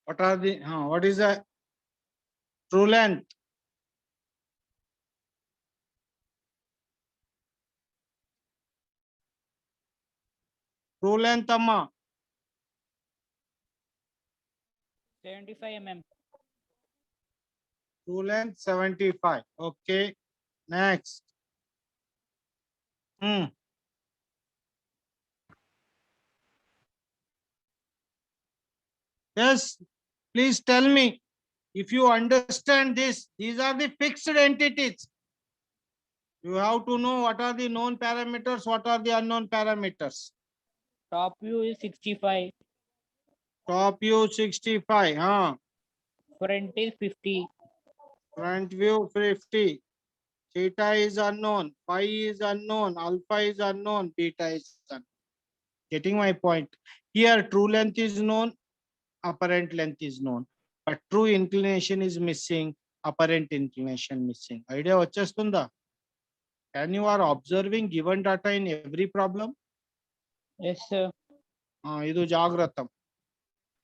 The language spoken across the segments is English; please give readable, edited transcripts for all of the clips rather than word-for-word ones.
What is the true length? True length, amma. 75 mm. True length 75. Okay. Next. Yes. Please tell me if you understand this. These are the fixed entities. You have to know what are the known parameters, what are the unknown parameters. Top view is 65. Top view 65. Front is 50. Front view 50. Theta is unknown. Phi is unknown. Alpha is unknown. Beta is unknown. Getting my point? Here, true length is known. Apparent length is known. But true inclination is missing. Apparent inclination missing. Idea vachestunda? Can you are observing given data in every problem? Yes, sir. Idu jagratam.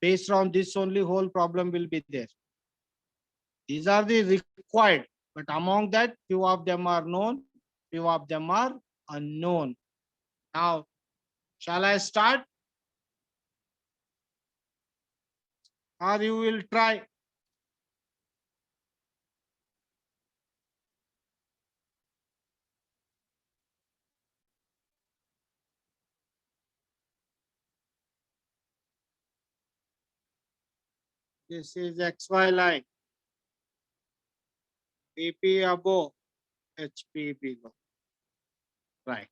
Based on this only whole problem will be there. These are the required, but among that few of them are known, few of them are unknown. Now, shall I start? Or you will try? This is XY line. BP above, HP below. Right.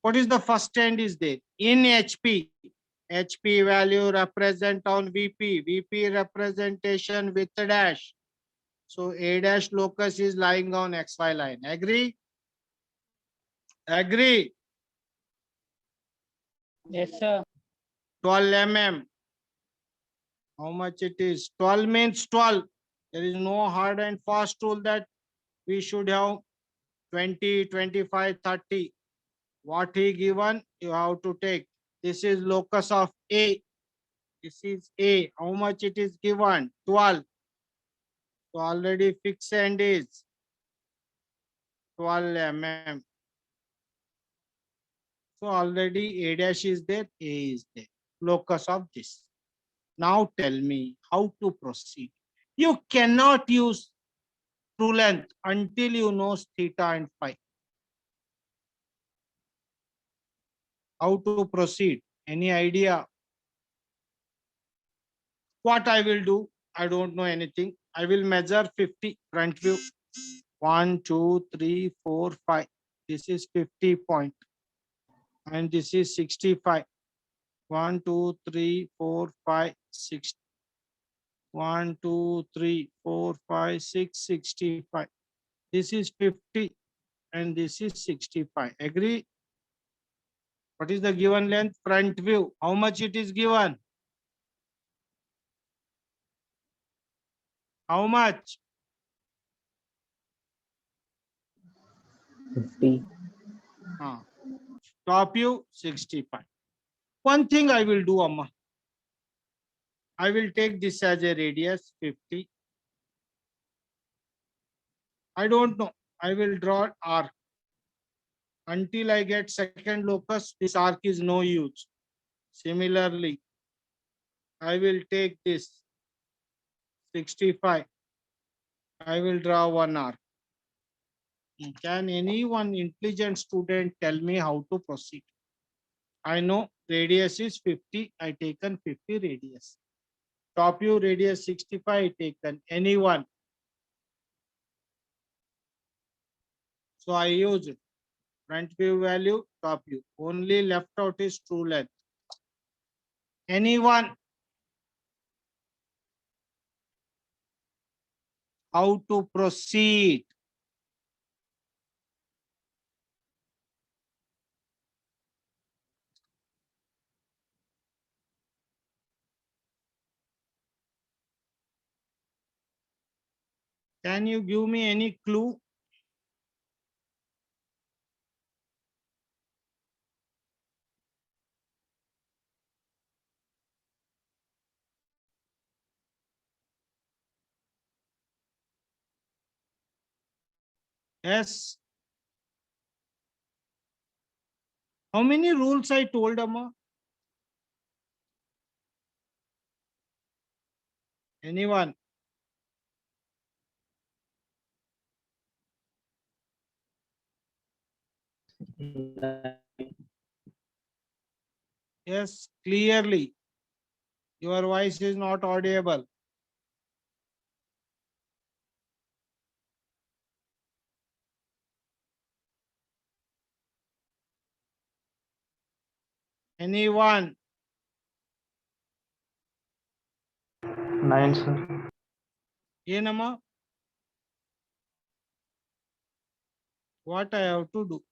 What is the first end is there? In HP, HP value represent on VP, VP representation with a dash. So A dash locus is lying on XY line. Agree? Agree. Yes, sir. 12 mm. How much it is? 12 means 12. There is no hard and fast rule that we should have 20, 25, 30. What he given, you have to take. This is locus of A. This is A. How much it is given? 12. So already fixed end is 12 mm. So already A dash is there, A is there. Locus of this. Now tell me how to proceed. You cannot use true length until you know theta and phi. How to proceed? Any idea? What I will do? I don't know anything. I will measure 50 front view. 1, 2, 3, 4, 5. This is 50 point. And this is 65. 1, 2, 3, 4, 5, 6. 1, 2, 3, 4, 5, 6, 65. This is 50 and this is 65. Agree? What is the given length? Front view. How much it is given? How much? 50. Top view 65. One thing I will do, Amma. I will take this as a radius 50. I don't know. I will draw arc. Until I get second locus, this arc is no use. Similarly, I will take this 65. I will draw one arc. Can anyone intelligent student tell me how to proceed? I know radius is 50. I taken 50 radius. Top view radius 65 taken. Anyone? So I use it. Front view value, top view. Only left out is true length. Anyone? How to proceed? Can you give me any clue? Yes. How many rules I told, Amma? Anyone? Yes, clearly. Your voice is not audible. Anyone? 9, sir. Yenama? What I have to do?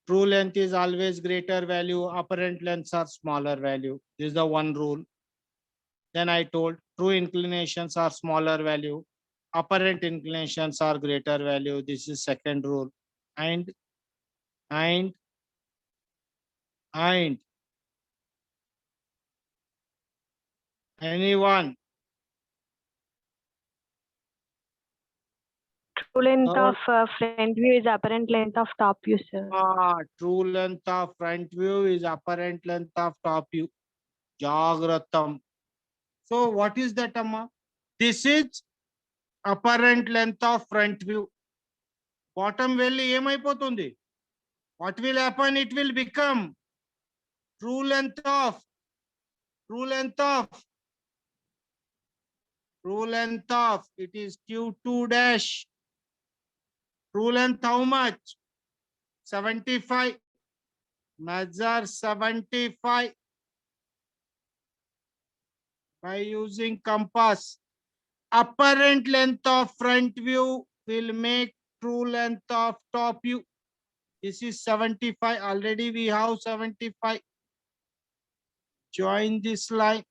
True length is always greater value. Apparent lengths are smaller value. This is the one rule. Then I told true inclinations are smaller value. Apparent inclinations are greater value. This is second rule. And, and, and. Anyone? True length Third. of front view is apparent length of top view, sir. True length of front view is apparent length of top view. Jagratam. So what is that, Amma? This is apparent length of front view. Bottom వెళ్ళి ఏమైపోతుంది? What will happen? It will become true length of it is Q2 dash. True length how much? 75. Measure 75 by using compass. Apparent length of front view will make true length of top view. This is 75. Already we have 75. Join this line.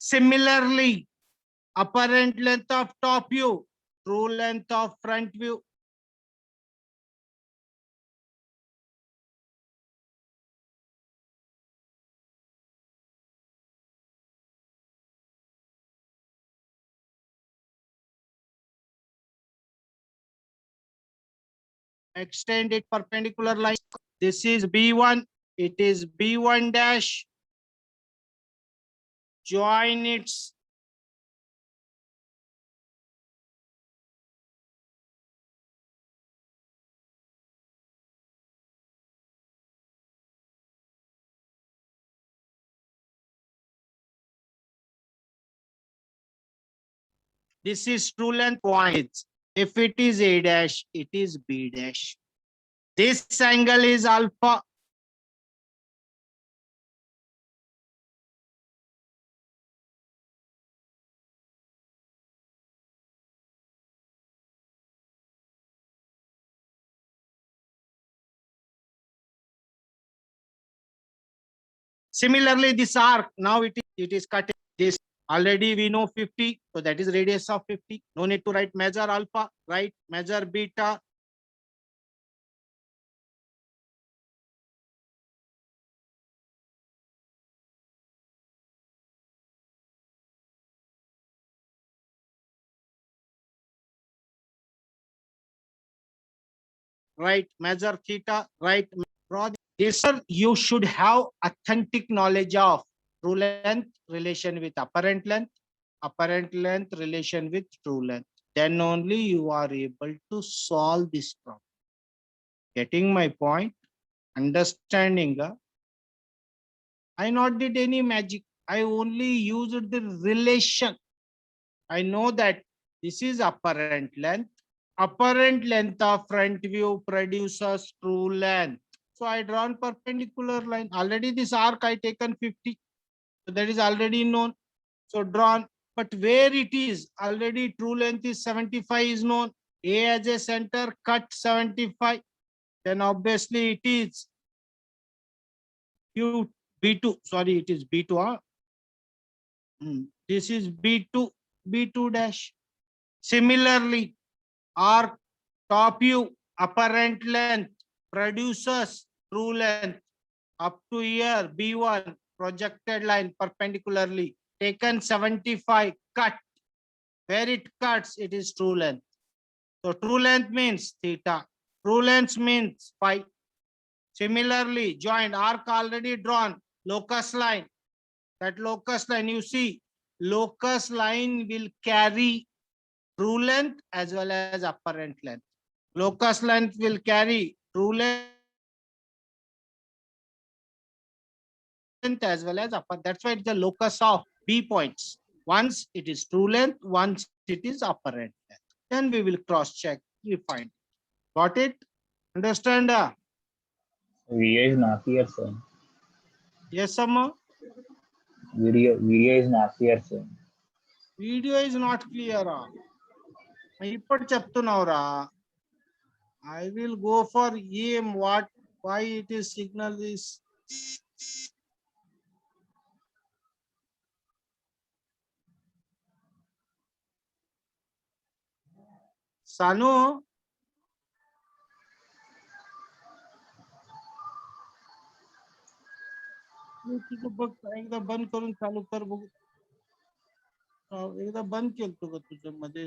Similarly, apparent length of top view, true length of front view. Extend it perpendicular line. This is B1. It is B1 dash. Join its this is true length points. If it is A dash, it is B dash. This angle is alpha. Similarly, this arc, now it is cut. This already we know 50. So that is radius of 50. No need to write measure alpha, right? Measure beta. Right, measure theta, right? This you should have authentic knowledge of true length relation with apparent length relation with true length. Then only you are able to solve this problem. Getting my point? Understanding? I not did any magic. I only used the relation. I know that this is apparent length. Apparent length of front view produces true length. So I drawn perpendicular line. Already this arc I taken 50. So that is already known. So drawn. But where it is, already true length is 75 is known. A as a center, cut 75. Then obviously it is Q B2. Sorry, it is B2. This is B2, B2 dash. Similarly, arc top view apparent length produces true length up to here B1 projected line perpendicularly taken 75 cut. Where it cuts, it is true length. So true length means theta. True length means phi. Similarly, joined arc already drawn, locus line. That locus line, you see, locus line will carry true length as well as apparent length. Locus length will carry true length as well as upper. That's why it's the locus of B points. Once it is true length, once it is apparent length. Then we will cross check. We find. Got it? Understand? Video is not here, sir. Yes, Amma? Video is not here, sir. Video is not clear. ఇప్పుడు చెప్తున్నావురా. I will go for aim. Why it is signal is. Sanu. एकदा बंद करून चालू कर बघू. एकदा बंद केलतो का तुझ्या मध्ये.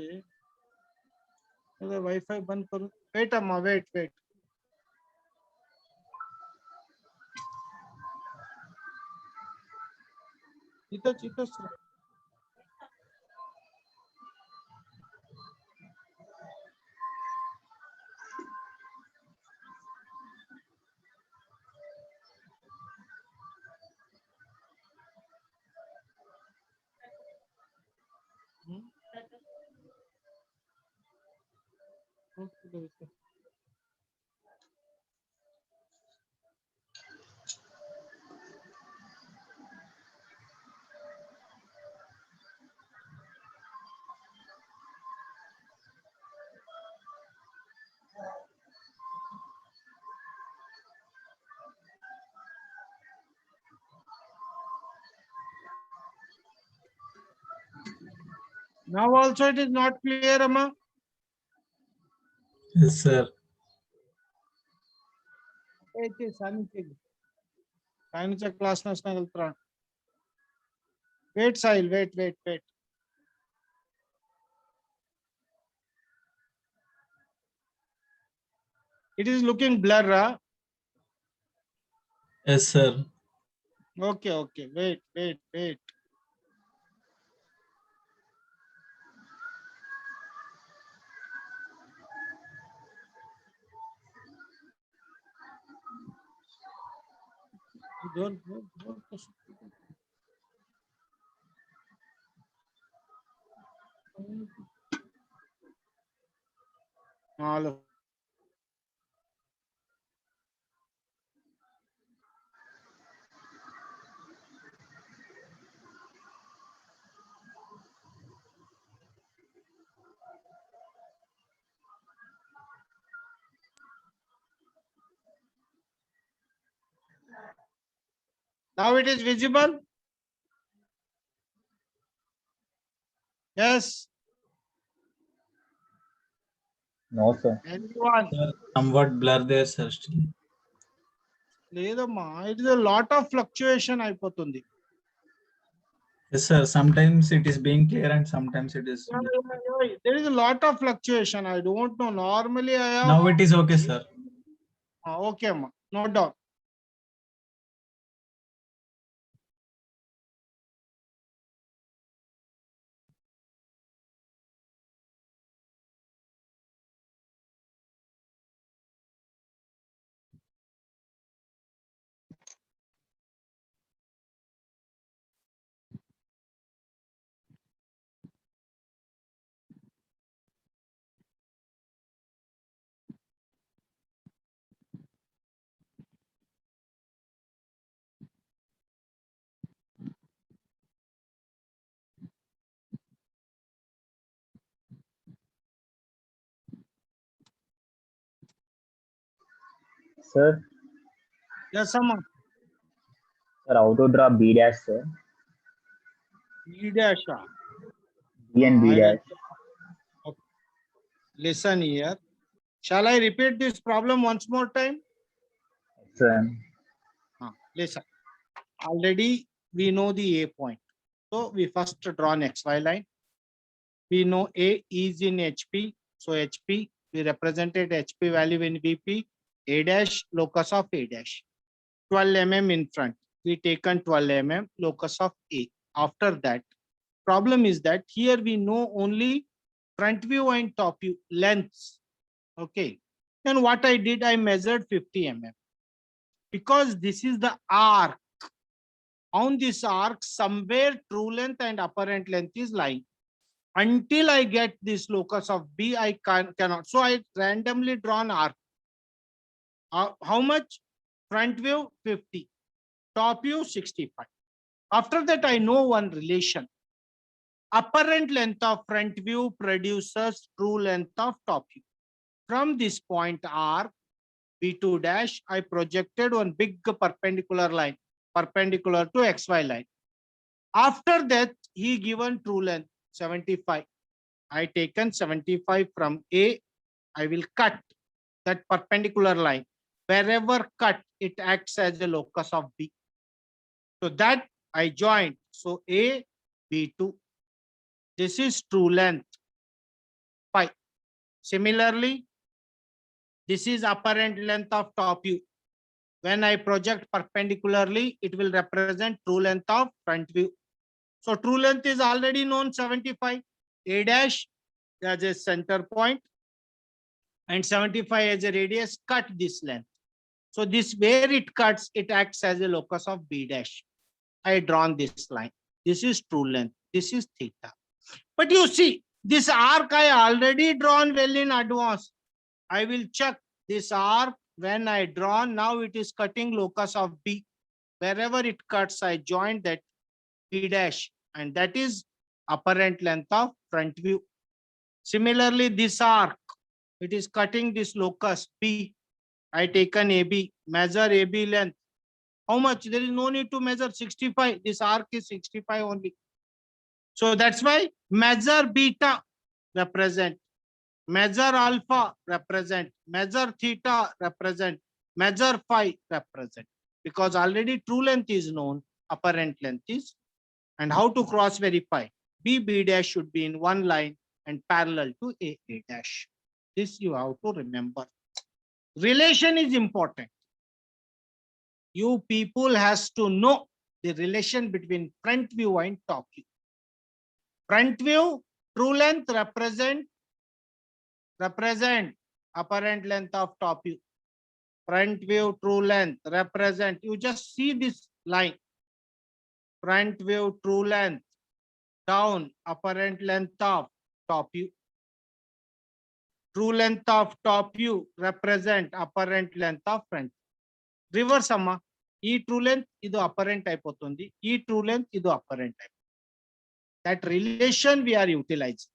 वाईफाय बंद करून. वेट अम्मा वेट. इथंच. Okay. Now also it is not clear, Amma. Yes, sir. सानूच्या क्लास नसणार उतरा. Wait, Sahil, wait. It is looking blur, huh? Yes, sir. Okay. Wait. Don't. Hello. Now it is visible. Yes. No, sir. Anyone? Sir, somewhat blur there, sir. Still. లేదమ్మా, it is a lot of fluctuation అయిపోతుంది. Yes, sir. Sometimes it is being clear and sometimes it is. There is a lot of fluctuation. I don't know. Normally I have. Now it is okay, sir. Okay, amma. Note down. Sir, Yes, amma. Sir, how to draw B dash, sir? B dash. B and I B will- dash. Listen here. Shall I repeat this problem once more time? Sir, Listen. Already we know the A point. So we first draw an XY line. We know A is in HP. So HP, we represented HP value in VP. A dash, locus of A dash. 12 mm in front. We taken 12 mm, locus of A. After that, problem is that here we know only front view and top view lengths. Okay. Then what I did, I measured 50 mm. Because this is the arc. On this arc, somewhere true length and apparent length is lying. Until I get this locus of B, I cannot. So I randomly draw an arc. How much? Front view 50, top view 65. After that, I know one relation. Apparent length of front view produces true length of top view. From this point R, B2 dash, I projected one big perpendicular line, perpendicular to XY line. After that, he given true length 75. I taken 75 from A. I will cut that perpendicular line. Wherever cut, it acts as a locus of B. So that I joined. So A, B2. This is true length, pi. Similarly, this is apparent length of top view. When I project perpendicularly, it will represent true length of front view. So true length is already known 75. A dash as a center point and 75 as a radius, cut this length. So this where it cuts, it acts as a locus of B dash. I drawn this line. This is true length. This is theta. But you see, this arc I already drawn well in advance. I will check this arc when I draw. Now it is cutting locus of B. Wherever it cuts, I join that B dash, and that is apparent length of front view. Similarly, this arc, it is cutting this locus B. I taken AB, measure AB length. How much? There is no need to measure 65. This arc is 65 only. So that's why measure beta represent, measure alpha represent, measure theta represent, measure phi represent. Because already true length is known, apparent length is. And how to cross verify? B dash should be in one line and parallel to A dash. This you have to remember. Relation is important. You people has to know the relation between front view and top view. Front view, true length represent apparent length of top view. Front view, true length represent. You just see this line. Front view, true length, down, apparent length of top view. True length of top view represent apparent length of front. Reverse amma. ఈ true length ఇది apparent అయిపోతుంది, ఈ true length ఇది apparent అయిపోతుంది. That relation we are utilizing.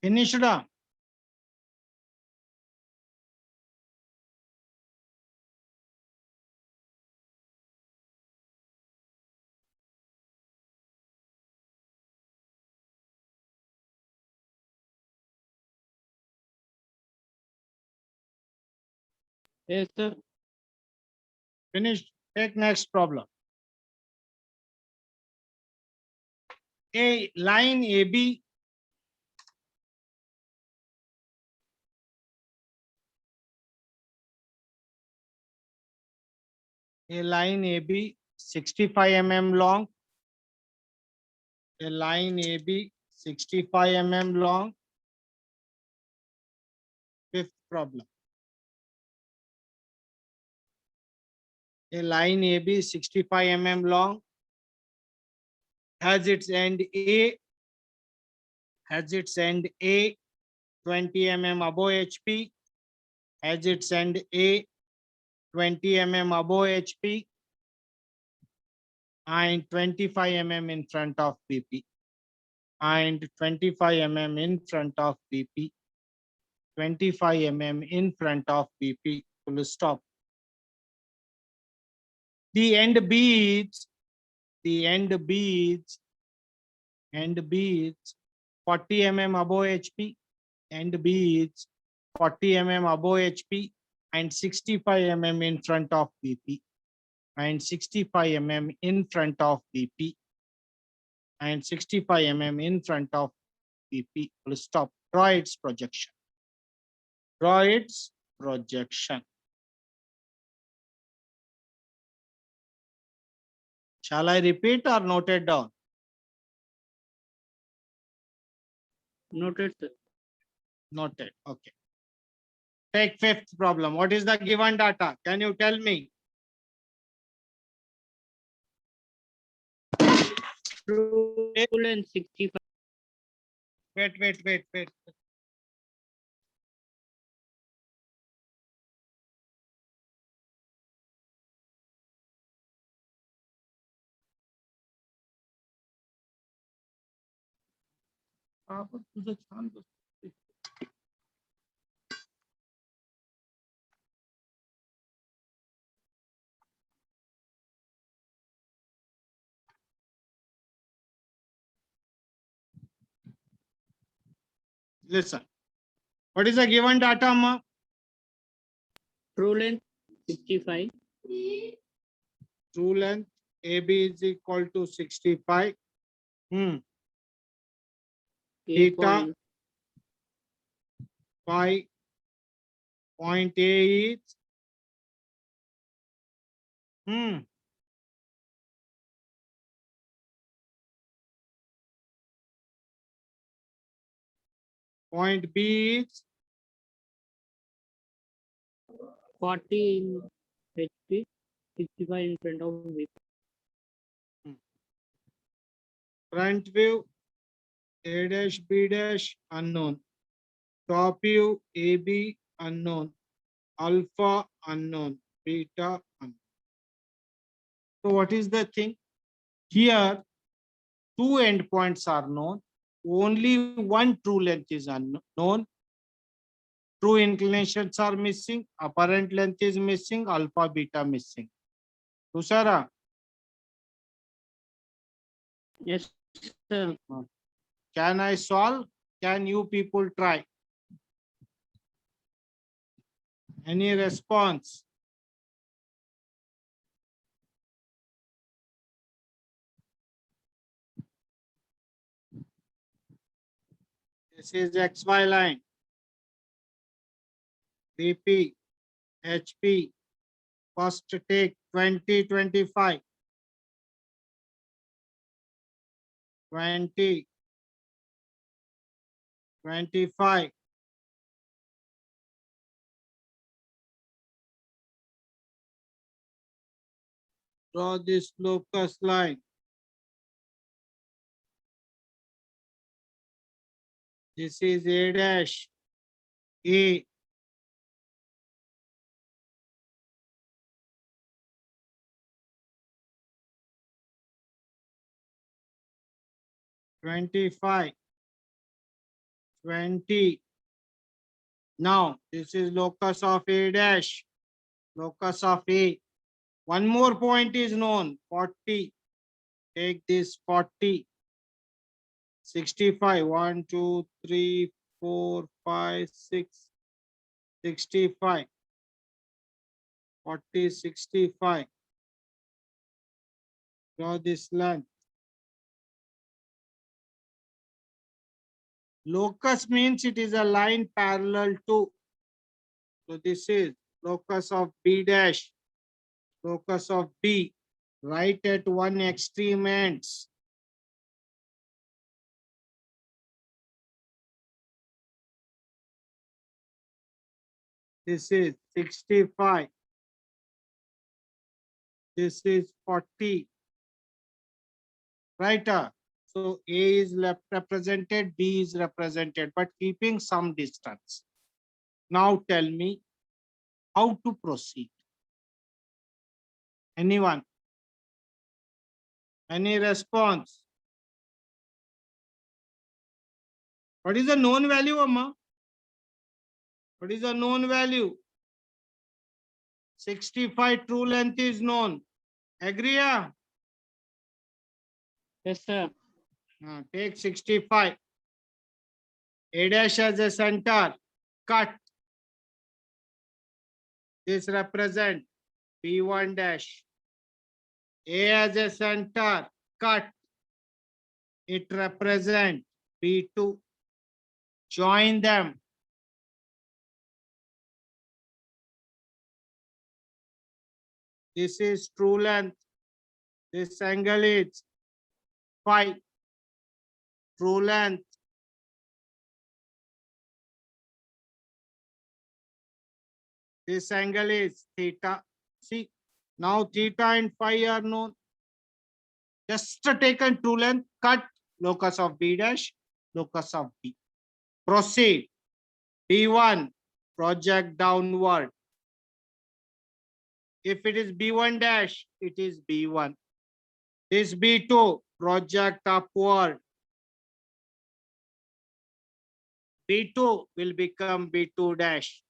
Finished? Yes, sir. Finished. Take next problem. A line AB a line AB 65 mm long. A line AB 65 mm long. Fifth problem. A line AB 65 mm long has its end A 20 mm above HP, has its end A 20 mm above HP and 25 mm in front of BP and 25 mm in front of BP, 25 mm in front of BP, full stop. The end B is 40 mm above HP, end B is 40 mm above HP and 65 mm in front of BP and 65 mm in front of BP and 65 mm in front of BP, full stop. Draw its projection. Draw its projection. Shall I repeat or note it down? Noted, sir. Noted. Okay. Take fifth problem. What is the given data? Can you tell me? True length 65. Wait. तुझं छान बसतंय. Listen. What is the given data, ma? True length 65. True length AB is equal to 65. Theta phi point A is point B is 40 in HP, 65 in front of BP. front view A dash B dash unknown. Top view AB unknown. Alpha unknown. Beta unknown. So what is the thing? Here, two endpoints are known. Only one true length is unknown. True inclinations are missing. Apparent length is missing. Alpha, beta missing. Tushara, Yes, sir. can I solve? Can you people try? Any response? This is XY line. BP, HP. First take 20, 25. 20, 25. Draw this locus line. This is A dash. A. $25. 20. Now this is locus of A dash, locus of A. One more point is known, 40. Take this 40. 65. 1, 2, 3, 4, 5, 6. 65. 40, 65. Draw this line. Locus means it is a line parallel to. So this is locus of B dash, locus of B, right at one extreme ends. This is 65. This is 40. Right? So A is left represented, B is represented, but keeping some distance. Now tell me how to proceed. Anyone? Any response? What is the known value, Amma? What is the known value? 65 true length is known. Agree? Yes, sir. Take 65. A dash as a center. Cut. This represent B1 dash. A as a center. Cut. It represent B2. Join them. This is true length. This angle is phi. True length. This angle is theta. See, now theta and phi are known. Just take a true length, cut locus of B dash, locus of B. Proceed. B1, project downward. If it is B1 dash, it is B1. This B2, project upward. B2 will become B2 dash.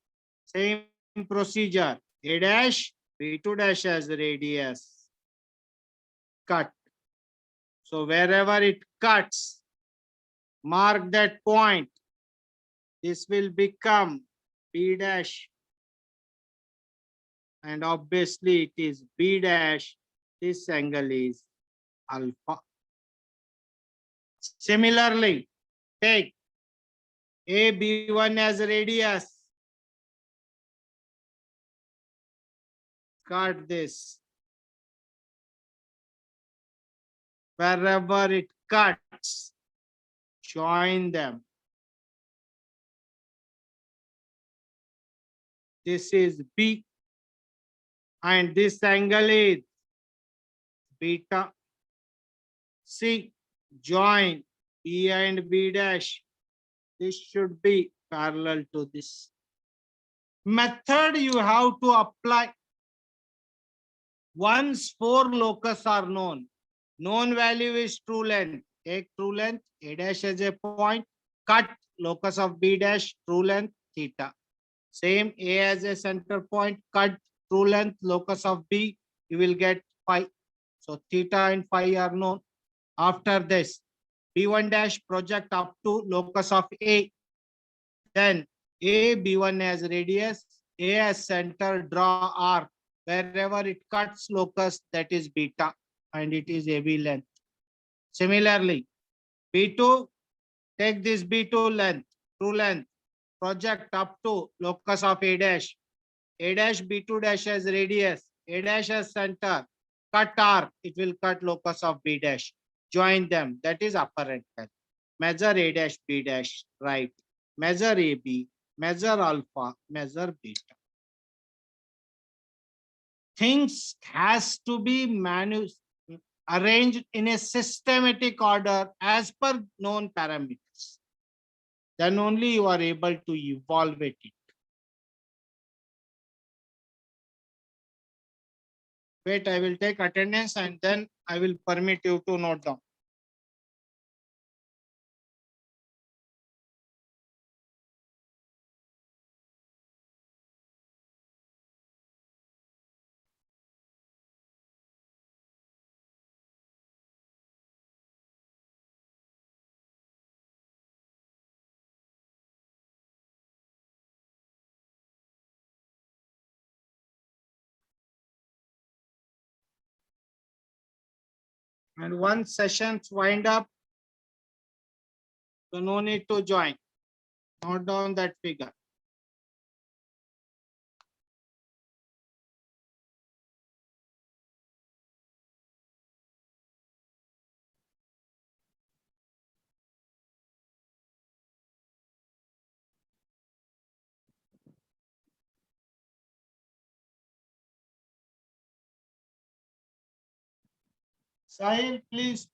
Same procedure. A dash, B2 dash as radius. Cut. So wherever it cuts, mark that point. This will become B dash. And obviously it is B dash. This angle is alpha. Similarly, take A B1 as radius. Cut this. Wherever it cuts, join them. This is B. And this angle is beta. C. Join B and B dash. This should be parallel to this. Method you have to apply. Once 4 locus are known, known value is true length. Take true length, A dash as a point, cut locus of B dash, true length, theta. Same A as a center point, cut true length, locus of B, you will get phi. So theta and phi are known. After this, B1 dash project up to locus of A. Then A, B1 as radius, A as center, draw arc. Wherever it cuts locus, that is beta, and it is AB length. Similarly, B2, take this B2 length, true length, project up to locus of A dash. A dash, B2 dash as radius, A dash as center, cut arc, it will cut locus of B dash. Join them, that is upper angle. Measure A dash, B dash, right. Measure AB, measure alpha, measure beta. Things has to be arranged in a systematic order as per known parameters. Then only you are able to evaluate it. Wait, I will take attendance and then I will permit you to note down. And once sessions wind up, so no need to join. Note down that figure. Sahil, please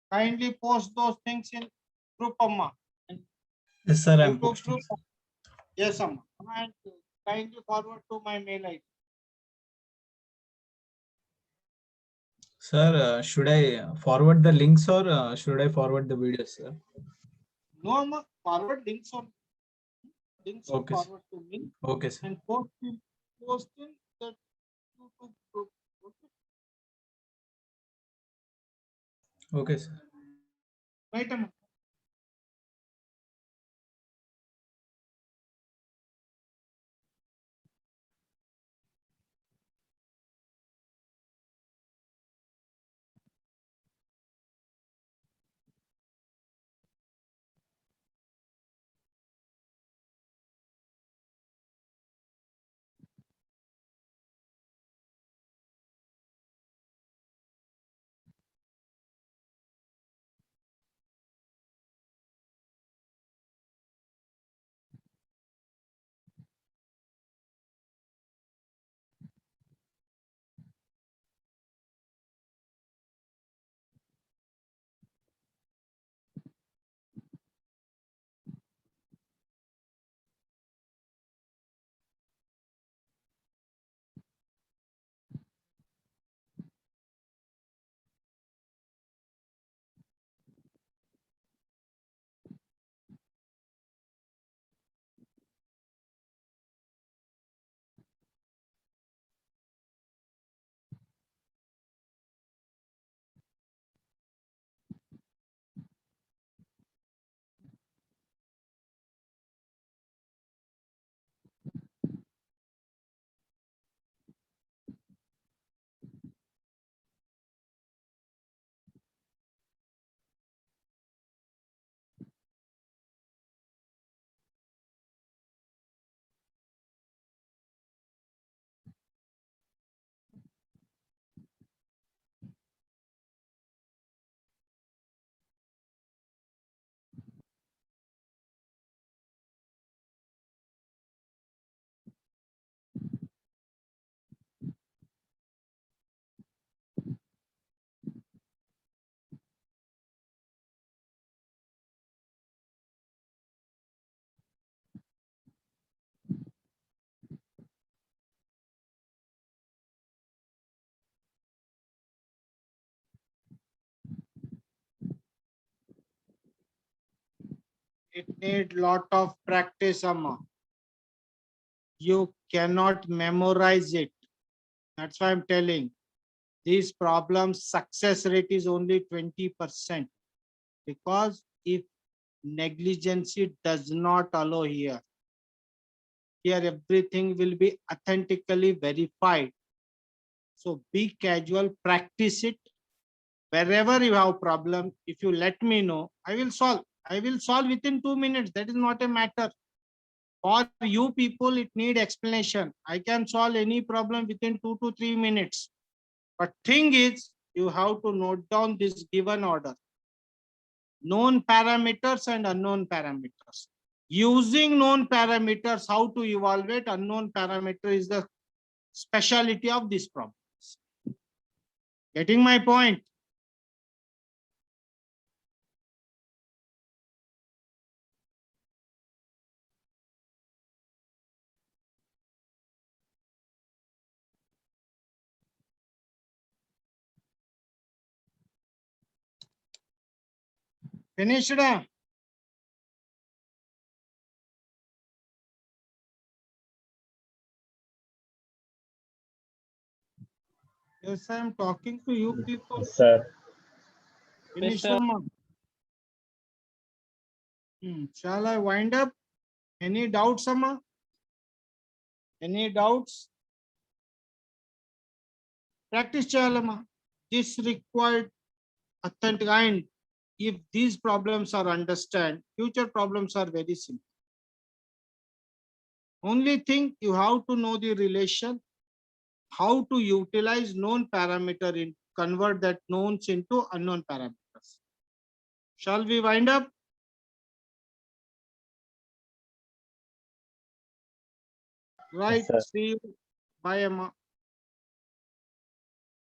kindly post those things in group, Amma. Yes, sir. I'm YouTube posting. group. Yes, Amma. And kindly forward to my mail ID. Sir, should I forward the links or should I forward the videos, sir? No, Amma, forward links on Okay, sir. forward to me Okay, sir. and post in the YouTube group. Okay. Okay, sir. Right, Amma. It need lot of practice, Amma. You cannot memorize it. That's why I'm telling. These problems success rate is only 20%, because if negligence does not allow here everything will be authentically verified. So be casual, practice it. Wherever you have problem, if you let me know, I will solve within 2 minutes. That is not a matter. For you people, it need explanation. I can solve any problem within 2 to 3 minutes. But thing is, you have to note down this given order. Known parameters and unknown parameters. Using known parameters, how to evaluate unknown parameter is the speciality of this problem. Getting my point? Finished? Yes, I am talking to you people. Yes, sir. Finish sir. them. Shall I wind up? Any doubts, Amma? Any doubts? Practice chalama. This required authentic, and if these problems are understood, future problems are very simple. Only thing you have to know the relation, how to utilize known parameter in convert that knowns into unknown parameters. Shall we wind up? Right. sir. See you. Bye, Emma.